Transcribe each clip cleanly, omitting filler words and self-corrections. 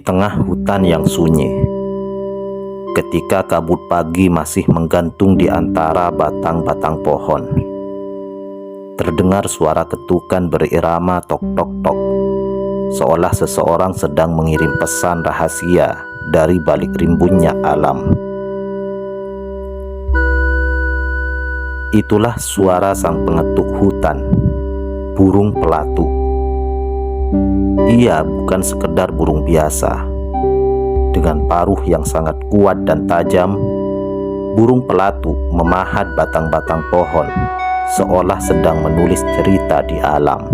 tengah hutan yang sunyi, ketika kabut pagi masih menggantung di antara batang-batang pohon, terdengar suara ketukan berirama tok-tok-tok, seolah seseorang sedang mengirim pesan rahasia dari balik rimbunnya alam. Itulah suara sang pengetuk hutan, burung pelatu. Ia bukan sekedar burung biasa. Dengan paruh yang sangat kuat dan tajam, burung pelatu memahat batang-batang pohon, seolah sedang menulis cerita di alam.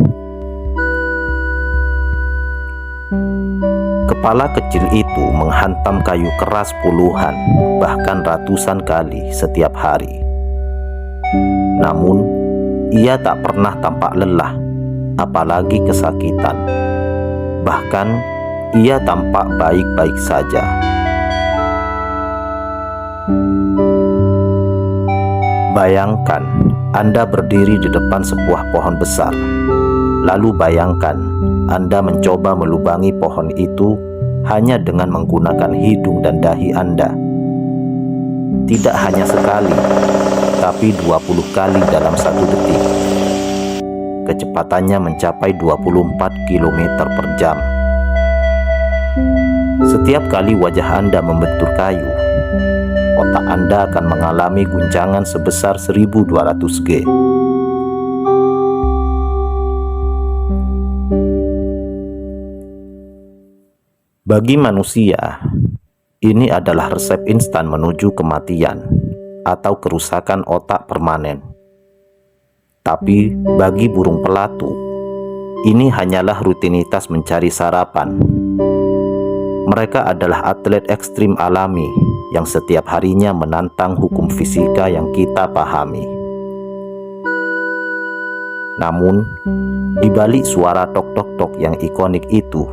Kepala kecil itu menghantam kayu keras puluhan, bahkan ratusan kali setiap hari. Namun, ia tak pernah tampak lelah, apalagi kesakitan. Bahkan, ia tampak baik-baik saja. Bayangkan, Anda berdiri di depan sebuah pohon besar. Lalu bayangkan, Anda mencoba melubangi pohon itu hanya dengan menggunakan hidung dan dahi Anda. Tidak hanya sekali, tapi 20 kali dalam 1 detik. Kecepatannya mencapai 24 km per jam. Setiap kali wajah Anda membentur kayu, otak Anda akan mengalami guncangan sebesar 1200 G. Bagi manusia, ini adalah resep instan menuju kematian atau kerusakan otak permanen. Tapi bagi burung pelatu, ini hanyalah rutinitas mencari sarapan. Mereka adalah atlet ekstrim alami yang setiap harinya menantang hukum fisika yang kita pahami. Namun, di balik suara tok-tok-tok yang ikonik itu,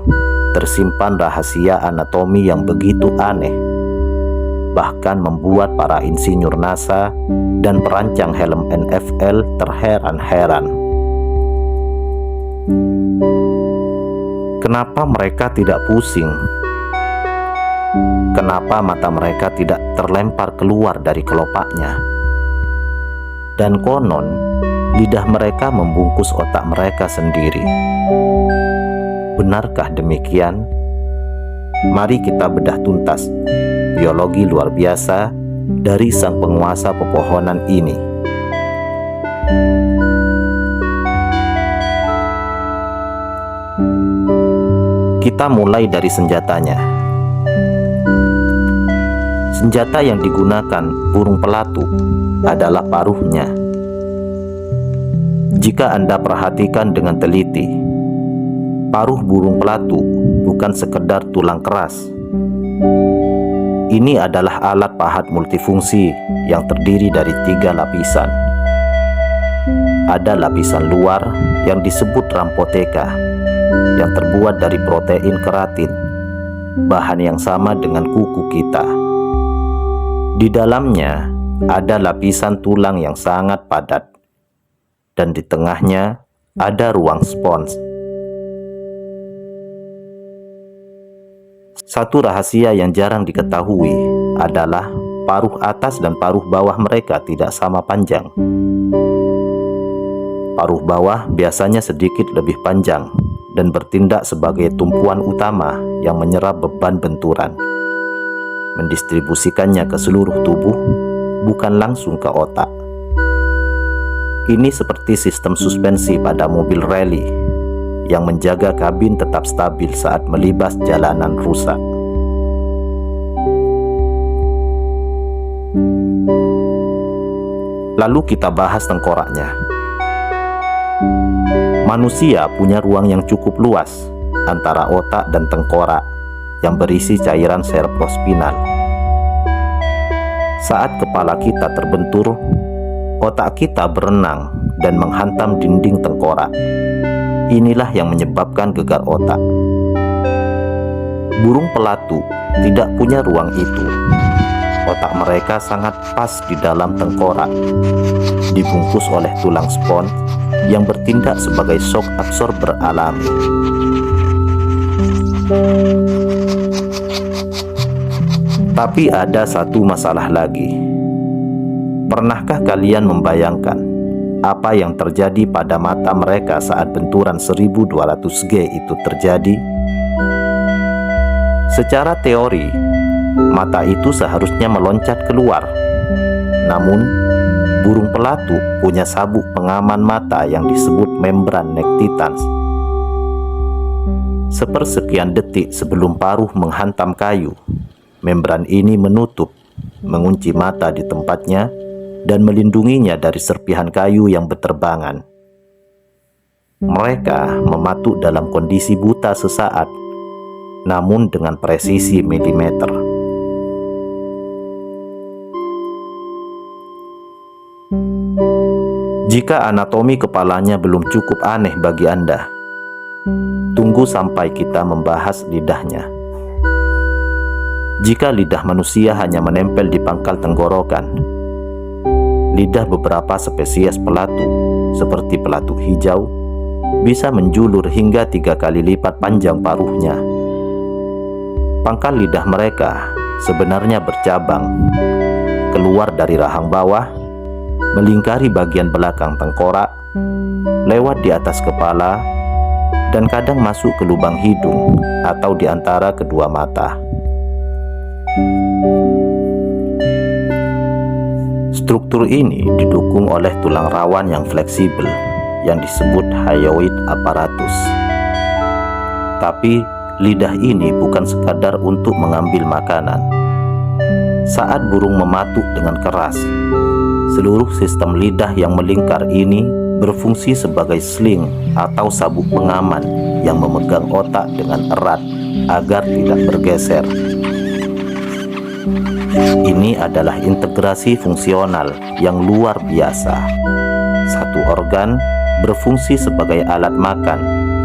tersimpan rahasia anatomi yang begitu aneh, bahkan membuat para insinyur NASA dan perancang helm NFL terheran-heran. Kenapa mereka tidak pusing? Kenapa mata mereka tidak terlempar keluar dari kelopaknya? Dan konon, lidah mereka membungkus otak mereka sendiri. Benarkah demikian? Mari kita bedah tuntas biologi luar biasa dari sang penguasa pepohonan ini. Kita mulai dari senjatanya. Senjata yang digunakan burung pelatu adalah paruhnya. Jika Anda perhatikan dengan teliti, paruh burung pelatu bukan sekedar tulang keras. Ini adalah alat pahat multifungsi yang terdiri dari 3 lapisan. Ada lapisan luar yang disebut rampoteka, yang terbuat dari protein keratin, bahan yang sama dengan kuku kita. Di dalamnya ada lapisan tulang yang sangat padat, dan di tengahnya ada ruang spons. Satu rahasia yang jarang diketahui adalah paruh atas dan paruh bawah mereka tidak sama panjang. Paruh bawah biasanya sedikit lebih panjang dan bertindak sebagai tumpuan utama yang menyerap beban benturan, mendistribusikannya ke seluruh tubuh, bukan langsung ke otak. Ini seperti sistem suspensi pada mobil rally yang menjaga kabin tetap stabil saat melibas jalanan rusak. Lalu kita bahas tengkoraknya. Manusia punya ruang yang cukup luas antara otak dan tengkorak yang berisi cairan cerebrospinal. Saat kepala kita terbentur, otak kita berenang dan menghantam dinding tengkorak. Inilah yang menyebabkan gegar otak. Burung pelatu tidak punya ruang itu. Otak mereka sangat pas di dalam tengkorak, dibungkus oleh tulang spons yang bertindak sebagai shock absorber alami. Tapi ada satu masalah lagi. Pernahkah kalian membayangkan apa yang terjadi pada mata mereka saat benturan 1200G itu terjadi? Secara teori, mata itu seharusnya meloncat keluar. Namun, burung pelatu punya sabuk pengaman mata yang disebut membran nectitans. Sepersekian detik sebelum paruh menghantam kayu, membran ini menutup, mengunci mata di tempatnya, dan melindunginya dari serpihan kayu yang berterbangan. Mereka mematuk dalam kondisi buta sesaat, namun dengan presisi milimeter. Jika anatomi kepalanya belum cukup aneh bagi Anda, tunggu sampai kita membahas lidahnya. Jika lidah manusia hanya menempel di pangkal tenggorokan, lidah beberapa spesies pelatu, seperti pelatu hijau, bisa menjulur hingga 3 kali lipat panjang paruhnya. Pangkal lidah mereka sebenarnya bercabang, keluar dari rahang bawah, melingkari bagian belakang tengkorak, lewat di atas kepala, dan kadang masuk ke lubang hidung atau di antara kedua mata. Struktur ini didukung oleh tulang rawan yang fleksibel yang disebut hyoid apparatus. Tapi lidah ini bukan sekadar untuk mengambil makanan. Saat burung mematuk dengan keras, seluruh sistem lidah yang melingkar ini berfungsi sebagai sling atau sabuk pengaman yang memegang otak dengan erat agar tidak bergeser. Ini adalah integrasi fungsional yang luar biasa. Satu organ berfungsi sebagai alat makan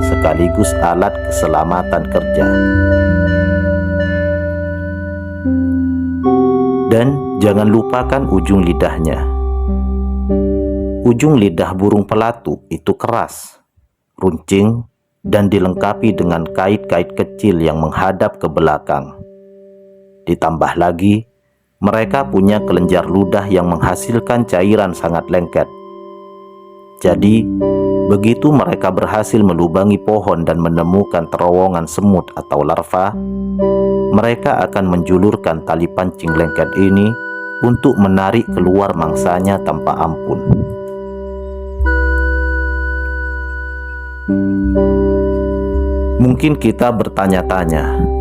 sekaligus alat keselamatan kerja. Dan jangan lupakan ujung lidahnya. Ujung lidah burung pelatu itu keras, runcing, dan dilengkapi dengan kait-kait kecil yang menghadap ke belakang. Ditambah lagi, mereka punya kelenjar ludah yang menghasilkan cairan sangat lengket. Jadi, begitu mereka berhasil melubangi pohon dan menemukan terowongan semut atau larva, mereka akan menjulurkan tali pancing lengket ini untuk menarik keluar mangsanya tanpa ampun. Mungkin kita bertanya-tanya,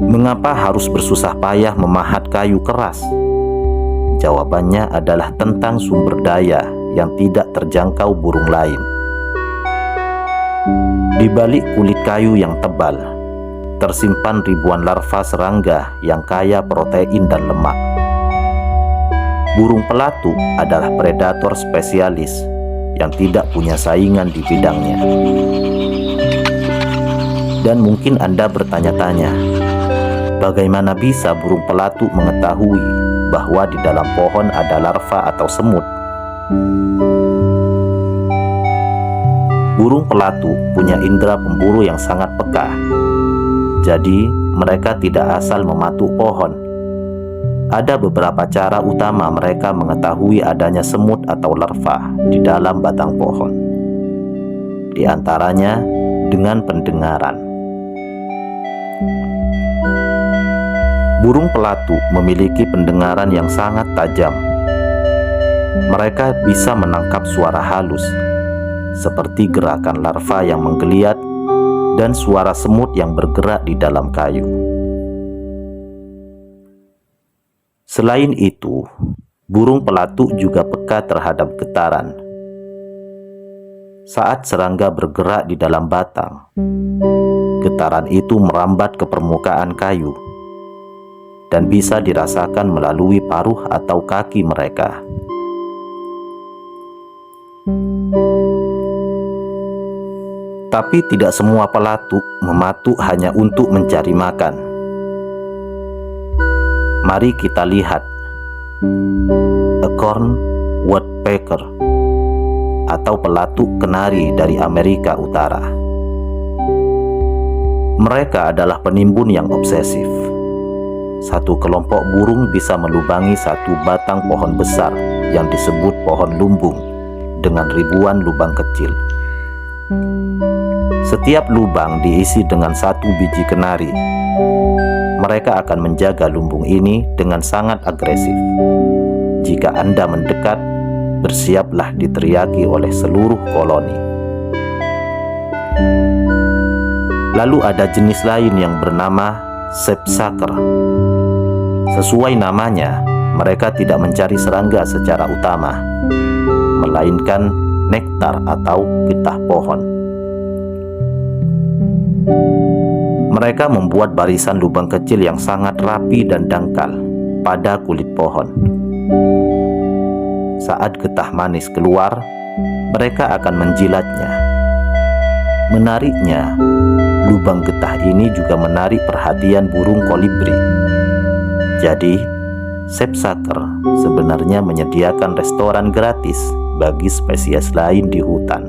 mengapa harus bersusah payah memahat kayu keras? Jawabannya adalah tentang sumber daya yang tidak terjangkau burung lain. Di balik kulit kayu yang tebal, tersimpan ribuan larva serangga yang kaya protein dan lemak. Burung pelatu adalah predator spesialis yang tidak punya saingan di bidangnya. Dan mungkin Anda bertanya-tanya, bagaimana bisa burung pelatu mengetahui bahwa di dalam pohon ada larva atau semut? Burung pelatu punya indera pemburu yang sangat peka. Jadi, mereka tidak asal mematuk pohon. Ada beberapa cara utama mereka mengetahui adanya semut atau larva di dalam batang pohon. Di antaranya dengan pendengaran. Burung pelatu memiliki pendengaran yang sangat tajam. Mereka bisa menangkap suara halus, seperti gerakan larva yang menggeliat dan suara semut yang bergerak di dalam kayu. Selain itu, burung pelatu juga peka terhadap getaran. Saat serangga bergerak di dalam batang, getaran itu merambat ke permukaan kayu dan bisa dirasakan melalui paruh atau kaki mereka. Tapi tidak semua pelatu mematuk hanya untuk mencari makan. Mari kita lihat acorn woodpecker atau pelatu kenari dari Amerika Utara. Mereka adalah penimbun yang obsesif. satu kelompok burung bisa melubangi satu batang pohon besar yang disebut pohon lumbung dengan ribuan lubang kecil. Setiap lubang diisi dengan satu biji kenari. Mereka akan menjaga lumbung ini dengan sangat agresif. Jika Anda mendekat, bersiaplah diteriaki oleh seluruh koloni. Lalu ada jenis lain yang bernama sapsucker. Sesuai namanya, mereka tidak mencari serangga secara utama, melainkan nektar atau getah pohon. Mereka membuat barisan lubang kecil yang sangat rapi dan dangkal pada kulit pohon. Saat getah manis keluar, mereka akan menjilatnya. Menariknya, lubang getah ini juga menarik perhatian burung kolibri. Jadi, sapsucker sebenarnya menyediakan restoran gratis bagi spesies lain di hutan.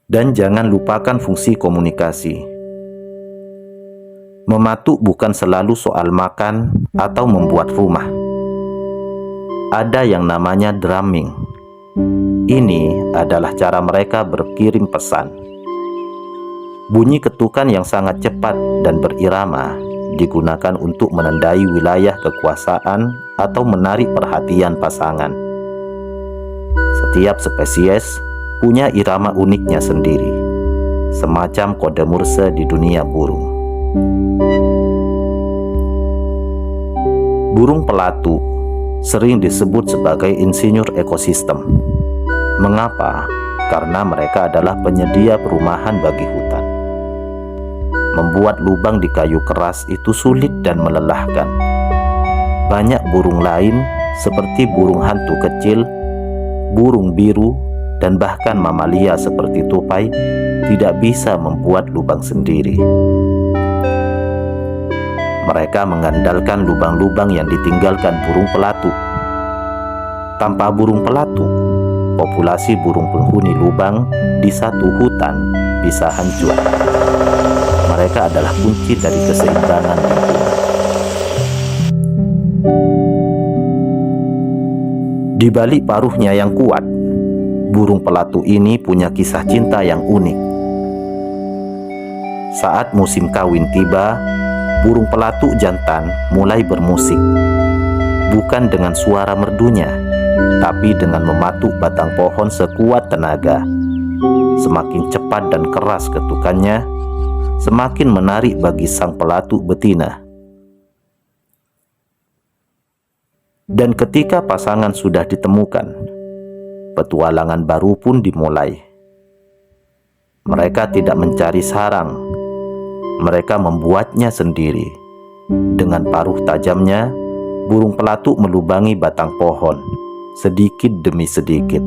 Dan jangan lupakan fungsi komunikasi. Mematuk bukan selalu soal makan atau membuat rumah. Ada yang namanya drumming. Ini adalah cara mereka berkirim pesan. Bunyi ketukan yang sangat cepat dan berirama digunakan untuk menandai wilayah kekuasaan atau menarik perhatian pasangan. Setiap spesies punya irama uniknya sendiri, semacam kode Morse di dunia burung. Burung pelatu sering disebut sebagai insinyur ekosistem. Mengapa? Karena mereka adalah penyedia perumahan bagi hutan. Membuat lubang di kayu keras itu sulit dan melelahkan. Banyak burung lain seperti burung hantu kecil, burung biru, dan bahkan mamalia seperti tupai tidak bisa membuat lubang sendiri. Mereka mengandalkan lubang-lubang yang ditinggalkan burung pelatu. Tanpa burung pelatu, populasi burung penghuni lubang di satu hutan bisa hancur. Mereka adalah kunci dari keseimbangan lingkungan. Di balik paruhnya yang kuat, burung pelatu ini punya kisah cinta yang unik. Saat musim kawin tiba, burung pelatu jantan mulai bermusik. Bukan dengan suara merdunya, tapi dengan mematuk batang pohon sekuat tenaga. Semakin cepat dan keras ketukannya, semakin menarik bagi sang pelatu betina. Dan ketika pasangan sudah ditemukan, petualangan baru pun dimulai. Mereka tidak mencari sarang, mereka membuatnya sendiri. Dengan paruh tajamnya, burung pelatu melubangi batang pohon, sedikit demi sedikit.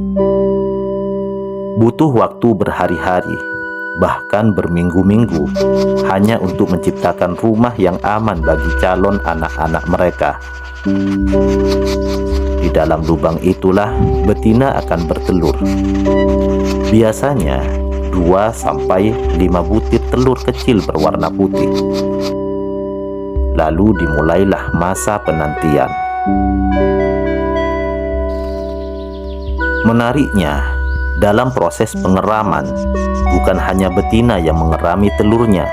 Butuh waktu berhari-hari, bahkan berminggu-minggu, hanya untuk menciptakan rumah yang aman bagi calon anak-anak mereka. Di dalam lubang itulah betina akan bertelur. Biasanya 2-5 butir telur kecil berwarna putih. Lalu dimulailah masa penantian. Menariknya, dalam proses pengeraman, bukan hanya betina yang mengerami telurnya.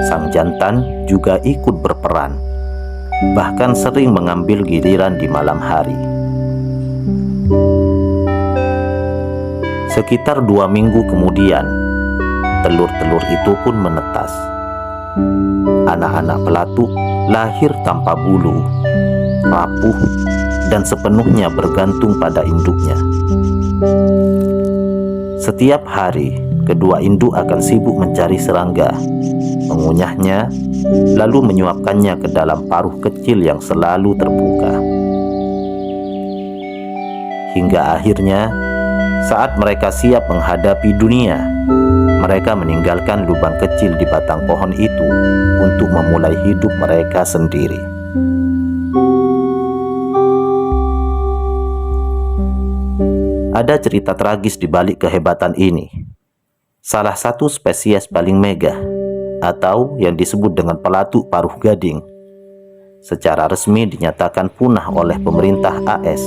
Sang jantan juga ikut berperan, bahkan sering mengambil giliran di malam hari. Sekitar 2 minggu kemudian, telur-telur itu pun menetas. Anak-anak pelatu lahir tanpa bulu, rapuh, dan sepenuhnya bergantung pada induknya. Setiap hari, kedua induk akan sibuk mencari serangga, mengunyahnya, lalu menyuapkannya ke dalam paruh kecil yang selalu terbuka. Hingga akhirnya, saat mereka siap menghadapi dunia, mereka meninggalkan lubang kecil di batang pohon itu untuk memulai hidup mereka sendiri. Ada cerita tragis di balik kehebatan ini. Salah satu spesies paling megah atau yang disebut dengan pelatuk paruh gading, secara resmi dinyatakan punah oleh pemerintah AS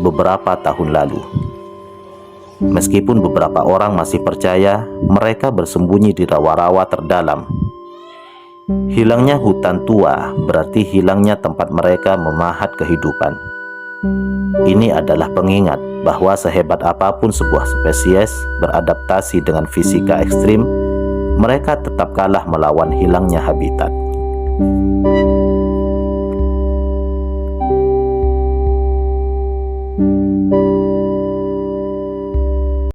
beberapa tahun lalu. Meskipun beberapa orang masih percaya mereka bersembunyi di rawa-rawa terdalam. Hilangnya hutan tua berarti hilangnya tempat mereka memahat kehidupan. Ini adalah pengingat bahwa sehebat apapun sebuah spesies beradaptasi dengan fisika ekstrim, mereka tetap kalah melawan hilangnya habitat.